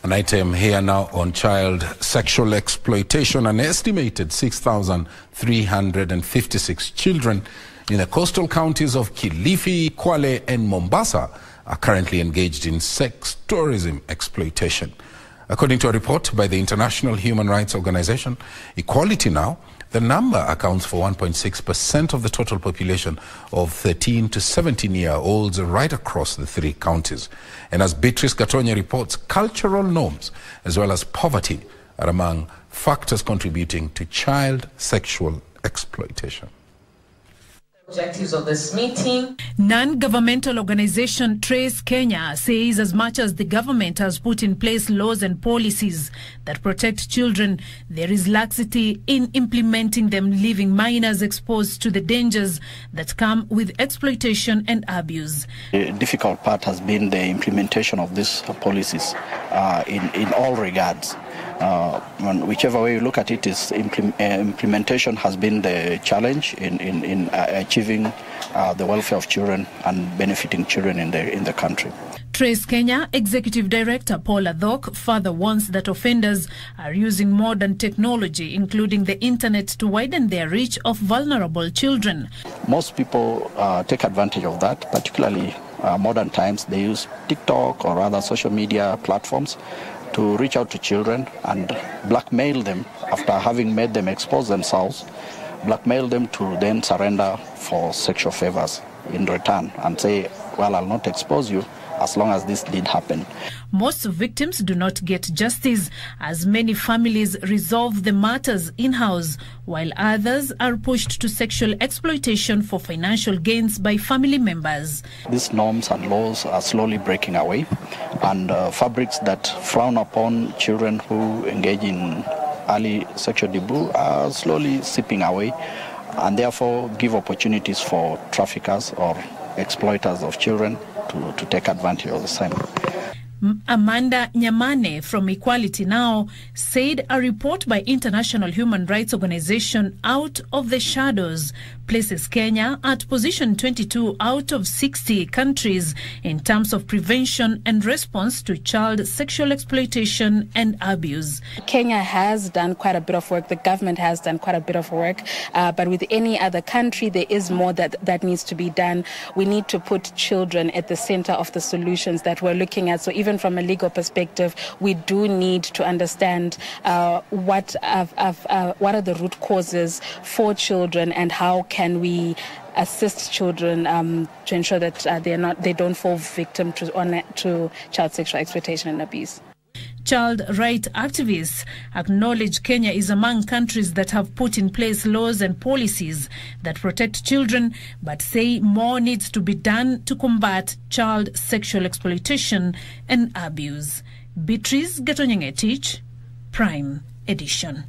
An item here now on child sexual exploitation. An estimated 6,356 children in the coastal counties of Kilifi, Kwale and Mombasa are currently engaged in sex tourism exploitation. According to a report by the International Human Rights Organization, Equality Now, the number accounts for 1.6% of the total population of 13 to 17-year-olds right across the three counties. And as Beatrice Gatonya reports, cultural norms as well as poverty are among factors contributing to child sexual exploitation. Objectives of this meeting. Non-governmental organization Trace Kenya says as much as the government has put in place laws and policies that protect children, there is laxity in implementing them, leaving minors exposed to the dangers that come with exploitation and abuse. The difficult part has been the implementation of these policies in all regards. Whichever way you look at it, implementation has been the challenge in achieving the welfare of children and benefiting children in the country. Trace Kenya Executive Director Paul Adok further warns that offenders are using modern technology, including the internet, to widen their reach of vulnerable children. Most people take advantage of that, particularly modern times. They use TikTok or other social media platforms to reach out to children and blackmail them after having made them expose themselves, blackmail them to then surrender for sexual favors in return and say, well, I'll not expose you as long as this did happen. Most victims do not get justice, as many families resolve the matters in-house, while others are pushed to sexual exploitation for financial gains by family members. These norms and laws are slowly breaking away, and fabrics that frown upon children who engage in early sexual debut are slowly seeping away, and therefore give opportunities for traffickers or exploiters of children to take advantage of the same. Amanda Nyamane from Equality Now said a report by International Human Rights Organization Out of the Shadows places Kenya at position 22 out of 60 countries in terms of prevention and response to child sexual exploitation and abuse. Kenya has done quite a bit of work. The government has done quite a bit of work. But with any other country, there is more that needs to be done. We need to put children at the center of the solutions that we're looking at. So even from a legal perspective, we do need to understand what are the root causes for children and how can we assist children to ensure that they don't fall victim to child sexual exploitation and abuse. Child rights activists acknowledge Kenya is among countries that have put in place laws and policies that protect children, but say more needs to be done to combat child sexual exploitation and abuse. Beatrice Gatonya, Prime Edition.